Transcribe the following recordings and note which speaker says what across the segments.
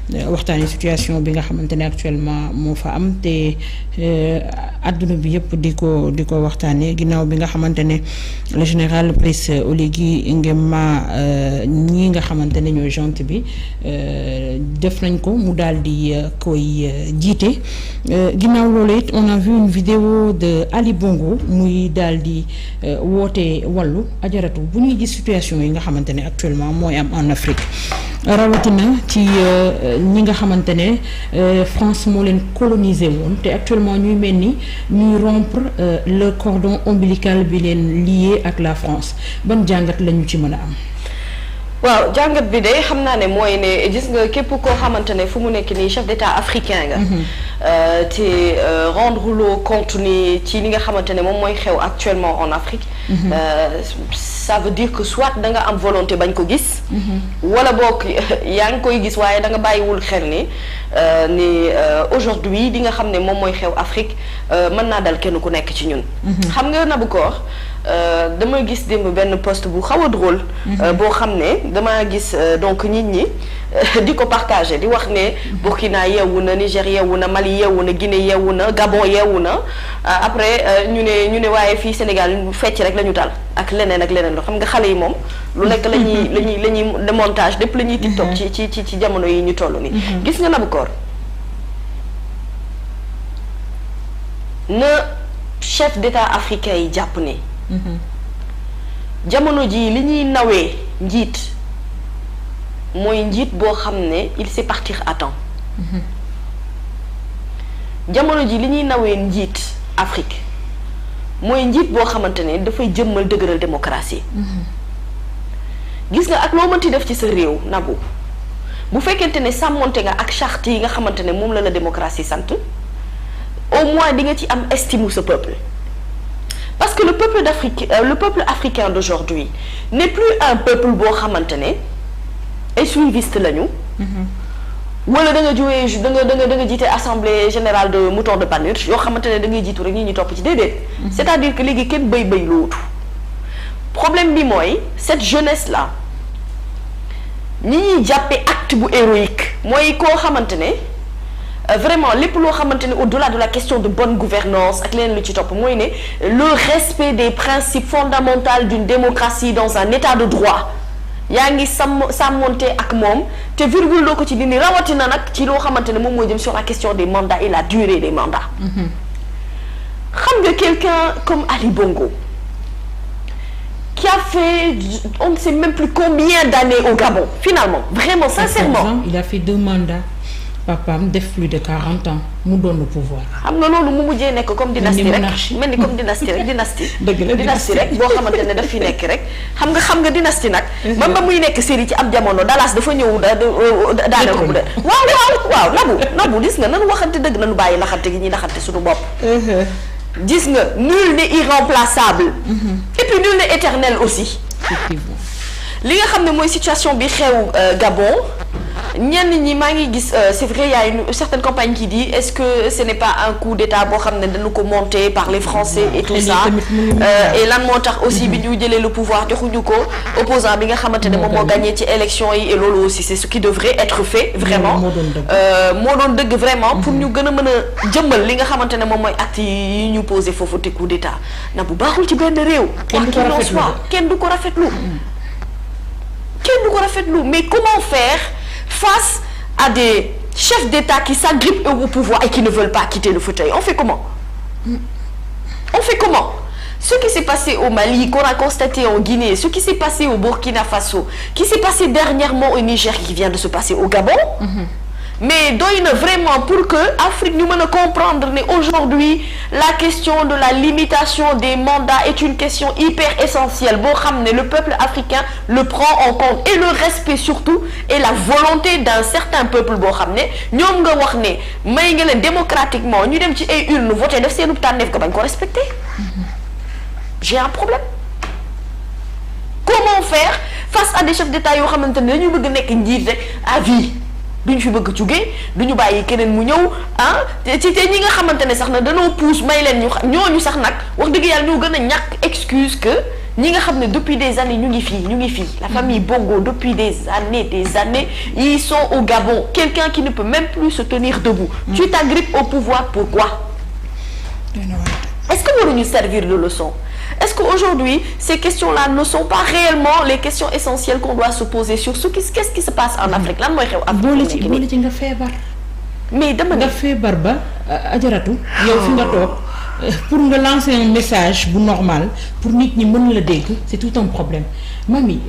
Speaker 1: waxtaanee situation bi nga xamante ne actuellement moo fa am te adduna bi yëpp di ko waxtaanee ginnaaw bi nga xamante ne le général Brice Oligui Nguema ñii nga xamante ne ñooy junte bi def nañ ko mu daal di koy jiite ginnaaw loolu it on a vu une vidéo de Ali Bongo muy daal di woote wàllu ajaratu bu ñuy gis situation yi nga xamante ne actuellement mooy am en Afrique rawatina ci ñi nga xamante ne France moo leen colonisé woon te actuellement ñuy mel ni ñuy rompre le cordon ombilical bi leen lié ak la France ban jàngat lañu ci mën a am.
Speaker 2: waaw jàngat bi de xam naa ne mooy ne gis nga képp koo xamante ne fu mu nekk nii chef d'état africain nga. te rendre loo compte ni ci li nga xamante ne moom mooy xew actuellement en Afrique. Ça veut dire que soit da nga am volonté bañ ko gis. wala boog yaa ngi koy gis waaye da nga bàyyiwul xel ni aujourd'hui li nga xam ne moom mooy xew Afrique mën naa dal kenn ku nekk ci ñun. xam nga Nabokor dama gis démb benn post bu xaw a drôle. boo xam ne dama gis donc nit ñi di ko partagé di wax ne Burkina yeewu na Niger yeewu na Mali yeewu na Guinée yeewu na Gabon yeewu na après ñu ne waaye fii Sénégal fecc rek la ñu tal ak leneen loo xam nga xale yi moom lu nekk la ñuy démontage lépp la ñuy TikTok ci jamono yi ñu toll nii. gis nga Nabokor na chef d'état africain yi jàpp ne jamono ji li ñuy nawee njiit mooy njiit boo xam ne il sait partir à temps. jamono ji li ñuy nawee njiit Afrique mooy njiit boo xamante ne dafay jëmmal dëgëral démocratie. gis nga ak loo mënti def ci sa réew Nabou bu fekkente ne sàmmonte nga ak charte yi nga xamante ne moom la démocratie sant au moins di nga ci am estime sa peuple. parce que le peuple africain d'aujourd'hui n'est plus un peuple boo xamante ne ay suiviste lañu. wala da nga jógee da nga jiite assemblée générale de mouton de Panurge yoo xamante ne da ngay jiitu rek ñi topp ci déedéet. c'est-à-dire que léegi kenn béy lootu. problème bi mooy cette jeunesse là ñi ñuy jàppee acte bu héroïque mooy koo xamante ne. vraiment lépp loo xamante ne au-delà de la question de bonne gouvernance ak leneen lu ci topp mooy ne le respect des principes fondamentaux d'une démocratie dans un état de droit yaa ngi sàmmonte ak moom te virgule doo ko ci dindi rawatina nag ci loo xamante ne moom mooy jëm sur la question des mandats et la durée des mandats. xam nga quelqu'un comme Ali Bongo qui a fait on ne sait même plus combien d'années au Gabon finalement vraiment sincèrement.
Speaker 1: Il a fait 2 mandats. papaam def plus de 40 ans mu doon le pouvoir.
Speaker 2: xam nga loolu mu mujjee nekk comme dynastie rek mel ni comme dynastie rek dynastie rek boo xamante ne daf fi nekk rek xam nga dynastie nag. man ba muy nekk série ci am jamono Dallas dafa ñëw daaneel ko bu de. waaw Nabou gis nga nanu waxante dëgg nanu bàyyi naxante gi ñuy naxante suñu bopp. gis nga nul n'est irremplaçable. et puis nul n'est éternel aussi. effectivement li nga xam ne mooy situation bi xew Gabon. ñenn ñi maa ngi gis c'est vrai il y a une certaine campagne qui dit est-ce que ce n'est pas un coup d'état boo xam ne dañu ko monté par les Français et tout ça et lan moo tax aussi bi ñu jëlee le pouvoir joxuñu ko opposant bi nga xamante ne moom moo gagné ci élection yi et loolu aussi c'est ce qui devrait être fait vraiment moo doon dëgg vraiment pour ñu gën a mën a jëmmal li nga xamante ne moom mooy acte yi ñu posé foofu te coup d'état na bu baaxul ci benn réew kenn du ko rafetlu mais comment faire face à des chefs d'État qui s'agrippent au pouvoir et qui ne veulent pas quitter le fauteuil. On fait comment? Ce qui s'est passé au Mali, qu'on a constaté en Guinée, ce qui s'est passé au Burkina Faso, qui s'est passé dernièrement au Niger, qui vient de se passer au Gabon. Mais doy na vraiment pour que Afrique ñu mën a comprendre ne aujourd'hui la question de la limitation des mandats est une question hyper essentielle boo xam ne le peuple africain le prend en compte et le respect surtout et la volonté d'un certain peuple boo xam ne ñoom nga wax ne may nga leen démocratiquement ñu dem ci ay urne voté def seenu tànneef ko bañ ko respecter. J'ai un problème. Comment faire face à des chefs d'État yoo xamante ne dañu bëgg nekk njiit rek à vie. duñu fi bëgg jóge duñu bàyyi keneen mu ñëw ci te ñi nga xamante ne sax na dañoo puus may leen ñooñu sax nag wax dëgg yàlla ñoo gën a ñàkk excuse que ñi nga xam ne depuis des années ñu ngi fii la famille Bongo depuis des années ils sont au Gabon quelqu'un qui ne peut même plus se tenir debout. Tu t'agrippes au pouvoir pourquoi? Est-ce que waruñu servir de leçon? Est-ce qu'aujourd'hui ces questions-là ne sont pas réellement les questions essentielles qu'on doit se poser sur qu'est-ce qui se passe en Afrique lan mooy xew Afrique
Speaker 1: boole ci nga feebar.
Speaker 2: mais dama ne
Speaker 1: nga feebar ba ajaratu yow fi nga toog pour nga lancer un message bu normal pour nit ñi mën la dégg c'est tout un problème. Mami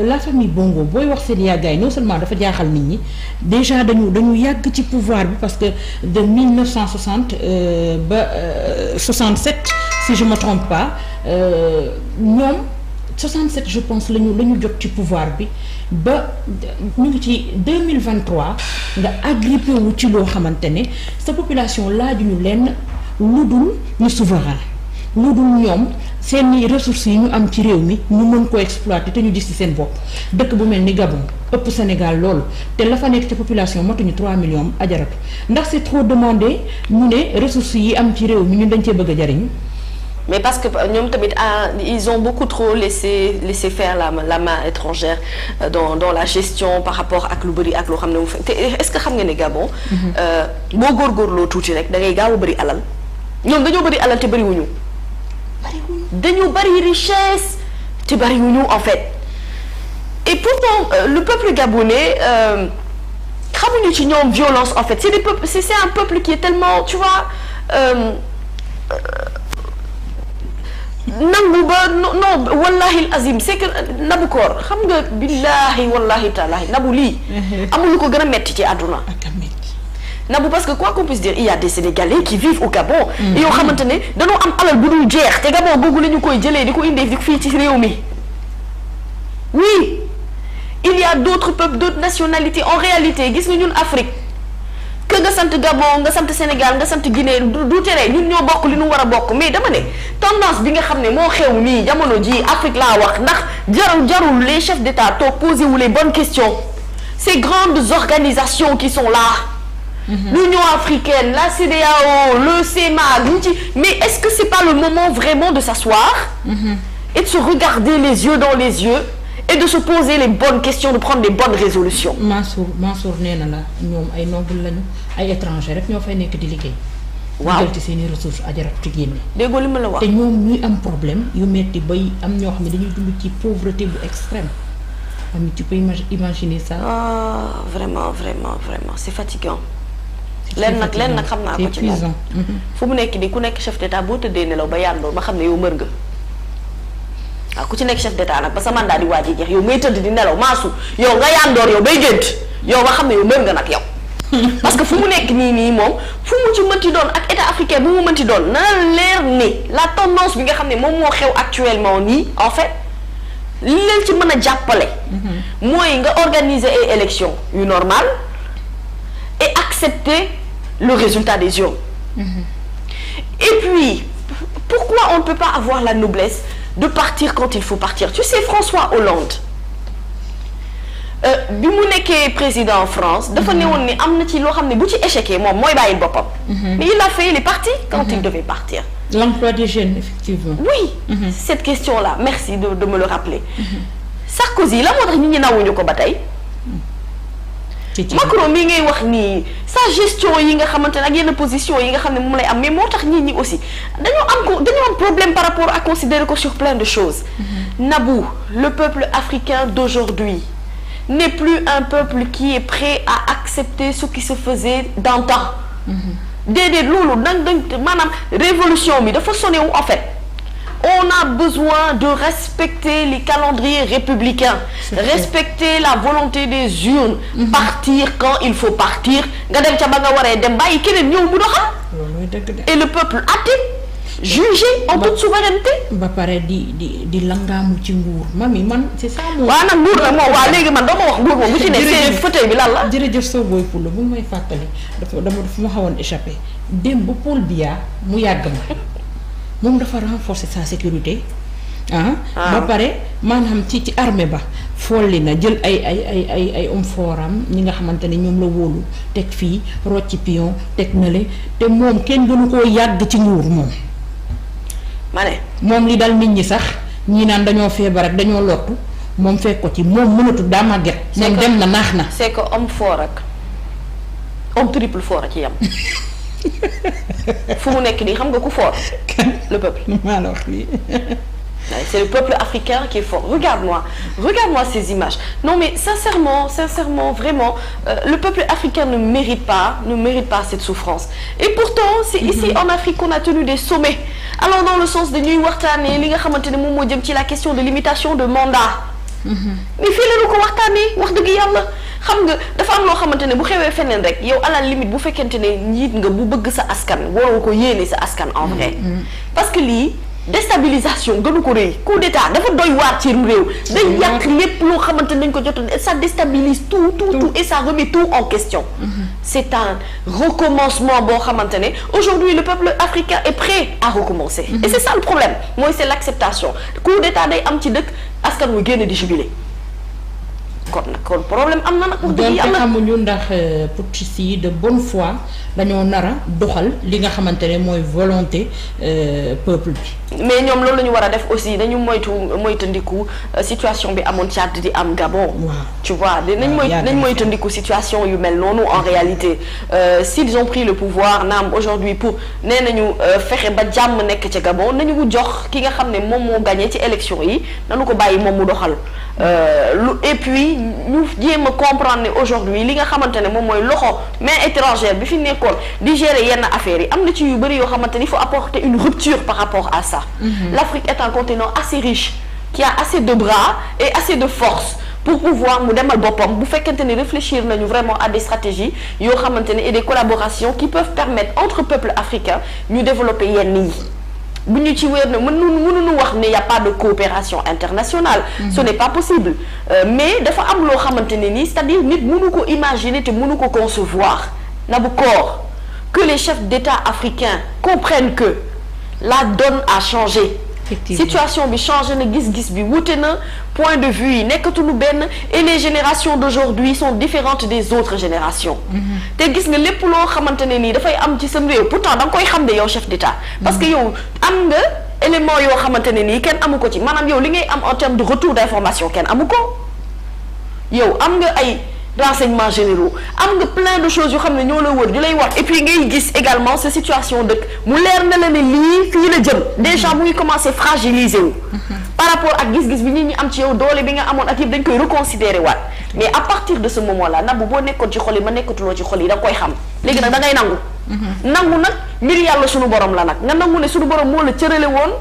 Speaker 1: la famille Bongo booy wax seen yàggaay non seulement dafa jaaxal nit ñi déjà dañu yàgg ci pouvoir bi parce que de 1960 ba 67 si je me trompe pas ñoom 67 je pense lañu jot ci pouvoir bi ba ñu ngi ci 2023 nga agrippé wu ci loo xamante ne sa population laajuñu leen lu dul ñu souverain lu dul ñoom seeni ressources yi ñu am ci réew mi ñu mën ko exploiter te ñu gis ci seen bopp dëkk bu mel ni Gabon ëpp Sénégal loolu te la fa nekk ci population matuñu 3 millions ajaratu ndax c'est trop demandé ñu ne ressources yi am ci réew mi ñun dañ cee bëgg a jariñ.
Speaker 2: mais parce que ñoom tamit ils ont beaucoup trop laissé faire la main étrangère dans la gestion par rapport ak lu bëri ak loo xam ne mu te est-ce que xam nga ne Gabon. boo góorgóorloo tuuti rek da ngay gaaw a bëri alal ñoom dañoo bëri alal te bëriwuñu. dañu bëri richesse te bëriwuñu en fait et pourtant le peuple gabonais xamuñu ci ñoom violence en fait c'est un peuple qui est tellement tu vois. nangu ba non wallahi azim c'est que nabu koor xam nga billahi wallahi taalahi nabu lii amul lu ko gën a metti ci àdduna nabu parce que quoi qu'on puisse dire il y a des Sénégalais qui vivent au Gabon yoo xamante ne dañoo am alal bu dul jeex te Gabon googu la ñu koy jëlee di ko indi di ko fii ci réew mi oui il y a d'autres peuples d'autres nationalités en réalité gis nga ñun Afrique que nga sant Gabon nga sant Sénégal nga sant Guinée du tere ñun ñoo bokk li ñu war a bokk mais dama ne tendance bi nga xam ne moo xew nii jamono ji Afrique laa wax ndax jarul les chefs d'État toog poser wu les bonnes questions ces grandes organisations qui sont là l'Union africaine la CEDEAO le CEMAC mais est-ce que c'est pas le moment vraiment de s'asseoir et de se regarder les yeux dans les yeux et de se poser les bonnes questions de prendre les bonnes résolutions.
Speaker 1: Mansour nee na la ñoom ay noble lañu ay étranger rek ñoo fay nekk di liggéey.
Speaker 2: waaw
Speaker 1: jël ci seeni ressources ajaratu ci génne.
Speaker 2: déggoo li ma la wax
Speaker 1: te ñoom ñuy am problème yu metti bay am ñoo xam ne dañuy dund ci pauvreté bu extrême am tu peux imaginer ça.
Speaker 2: Vraiment c'est fatigant. leen nag xam naa ko ci moom fu mu nekk nii ku nekk chef d'état boo tëddee nelaw ba yàndoor ba xam ne yow mër nga. waaw ku ci nekk chef d'état nag ba sa mandat di waaj a jeex yow ngay tëdd di nelaw maasu yow nga yandoor yow bay gént yow nga xam ne yow mër nga nag yow parce que fu mu nekk nii moom fu mu ci mënti doon ak état africain bu mu mënti doon na leer ni la tendance bi nga xam ne moom moo xew actuellement nii en fait li leen ci mën a jàppale mooy nga organiser ay élections yu normal et accepter le résultat des urnes et puis pourquoi on ne peut pas avoir la noblesse de partir quand il faut partir tu sais François Hollande bi mu nekkee président en France dafa newoon ni am na ci loo xam ne bu ci échecé moom mooy bàyyi boppam mais il a fait il est parti quand il devait partir
Speaker 1: l'emploi des jeunes effectivement
Speaker 2: oui cette question-là merci de me le rappeler Sarkozy la moo tax nit ñi nawuñu ko ba tey Macron mi ngay wax nii sa gestion yi nga xamante ne ak yenn position yi nga xam ne moom lay am mais moo tax nit ñi aussi dañoo am problème par rapport à considérer ko sur plein de choses Nabou le peuple africain d'aujourd'hui n'est plus un peuple qui est prêt à accepter ce qui se faisait d'antan déedéet loolu maanaam révolution bi dafa sonné wu en fait on a besoin de respecter les calendriers républicains respecter la volonté des urnes partir quand il faut partir nga dem ca ba nga waree dem bàyyi keneen ñëw mu doxal et le peuple a-t-il jugé en toute souveraineté
Speaker 1: ba pare di langaamu ci nguur mami man c'est ça moom
Speaker 2: waaw nag nguur la moom waaw léegi man dama wax nguur moom bu ci ne seen fauteuil bi lan la
Speaker 1: jërëjëf soo booy pour la bu may fàttali dafa ma xawoon échappé dem ba Paul Biya mu yàgg ma moom dafa renforcer sa sécurité ba pare maanaam ci armée ba folli na jël ay homme foram ñi nga xamante ne ñoom la wóolu teg fii rocci pion teg na le te moom kenn gënu koo yàgg ci nguur moom
Speaker 2: ma ne
Speaker 1: moom li dal nit ñi sax ñii naan dañoo feebar ak dañoo lottu moom fekk ko ci moom mënatul daa màgget. moom dem na naax na.
Speaker 2: c'est que homme fort ak homme triple fort a ci yam fu mu nekk nii xam nga ku fort. le peuple.
Speaker 1: maa la wax lii.
Speaker 2: C'est le peuple africain qui est fort. Regarde-moi ces images. Non mais sincèrement, vraiment, le peuple africain ne mérite pas cette souffrance. Et pourtant, c'est ici en Afrique qu'on a tenu des sommets. Alors dans le sens de ñuy waxtaanee li nga xamante ne moom moo jëm ci la question de limitation de mandat. mais fii la ñu ko waxtaanee wax dëgg yàlla xam nga dafa am loo xamante ne bu xewee feneen rek yow à la limite bu fekkente ne njiit nga bu bëgg sa askan waroo ko yéene sa askan en vrai. parce que lii. déstabilisation gënu ko rëy coup d'état dafa doy waar ci réew day yàq lépp loo xamante ne dañ ko jotoon et ça déstabilise tout et ça remet tout en question. C'est un recommencement boo xamante ne aujourd'hui le peuple africain est prêt à recommencer. Et c'est ça le problème mooy c'est l'acceptation coup d'état day am ci dëkk askan wu génn di jubilé kon problème am na nag. wax dëgg yàlla
Speaker 1: xamuñu ndax putschistes yi de bonne foi dañoo nar a doxal li nga xamante ne mooy volonté peuple bi.
Speaker 2: mais ñoom loolu la ñu war a def aussi dañu moytandiku situation bi amoon Tchad di am Gabon. tu vois nañ moytandiku situation yu mel noonu en réalité s'ils ont pris le pouvoir naam aujourd'hui pour nee nañu fexe ba jàmm nekk ca Gabon nañu ko jox ki nga xam ne moom moo gagné ci élection yi nañu ko bàyyi moom mu doxal. Et puis ñu jéem a comprendre ne aujourd'hui li nga xamante ne moom mooy loxo main étrangère bi fi nekkoon di gérer yenn affaires yi am na ci yu bëri yoo xamante ni il faut apporter une rupture par rapport à ça. L'Afrique est un continent assez riche qui a assez de bras et assez de force pour pouvoir mu demal boppam bu fekkente ne réfléchir nañu vraiment à des stratégies yoo xamante ne et des collaborations qui peuvent permettre entre peuples africains ñu développer yenn yi. bu ñu ci wér ne mënuñu wax ne y a pas de coopération internationale. Ce n'est pas possible mais dafa am loo xamante ne nii c'est-à-dire nit mënu ko imaginer te mënu ko concevoir Nabokor que les chefs d'État africains comprennent que la donne a changé. Situation bi changé na gis-gis bi wute na point de vue yi nekkatuñu benn et les générations d'aujourd'hui sont différentes des autres générations. te gis nga lépp loo xamante ne nii dafay am ci sam réew pourtant da nga koy xam de yow chef d'État. parce que yow am nga élément yoo xamante ne nii kenn amu ko ci maanaam yow li ngay am en termes de retour d'information kenn amu ko yow am nga ay renseignements généraux am nga plein de choses yoo xam ne ñoo la wër di lay wax et puis ngay gis également cette situation dëkk mu leer na la ne lii fii la jëm déjà mu ngi commencer fragiliser wu par rapport ak gis-gis bi nit ñi am ci yow doole bi nga amoon ak yëpp dañ koy reconsidérer waat mais à partir de ce moment là nabu boo nekkoon ci xol yi ma nekkatuloo ci xol yi da nga koy xam léegi nag da ngay nangu nag mbir yàlla sunu borom la nag nga nangu ne sunu borom moo la cërale woon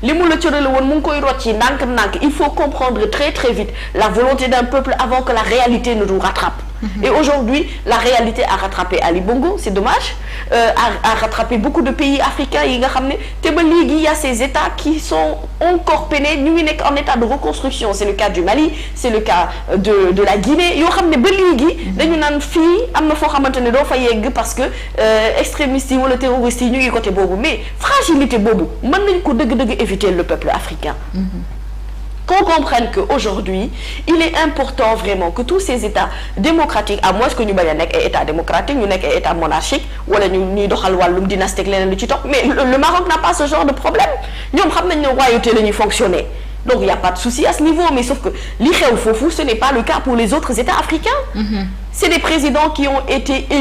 Speaker 2: li mu la cërale woon mu ngi koy rocci ndànk-ndànk il faut comprendre très très vite la volonté d'un peuple avant que la réalité ne nous rattrape. Et aujourd'hui la réalité a rattrapé Ali Bongo c'est dommage a rattrapé beaucoup de pays africains yi nga xam ne te ba léegi il y a ces états qui sont encore peinés ñu ngi nekk en état de reconstruction c'est le cas du Mali c'est le cas de la Guinée yoo xam ne ba léegi dañu naan fii am na foo xamante ne doo fa yegg parce que extrémistes yi wala terroristes yi ñu ngi côté boobu mais fragilité boobu mën nañ ko dëgg-dëgg éviter le peuple africain. Qu'on comprenne qu'aujourd'hui, il est important vraiment que tous ces États démocratiques, à moins que ñu bañ a nekk ay États démocratiques ñu nekk ay États monarchiques wala ñuy doxal wàllum dynastique leneen lu ci topp mais le Maroc n'a pas ce genre de problème ñoom xam nañ ne royauté la ñuy fonctionner donc il y a pas de souci à ce niveau mais sauf que li xew foofu ce n'est pas le cas pour les autres États africains. C'est des présidents qui ont été élus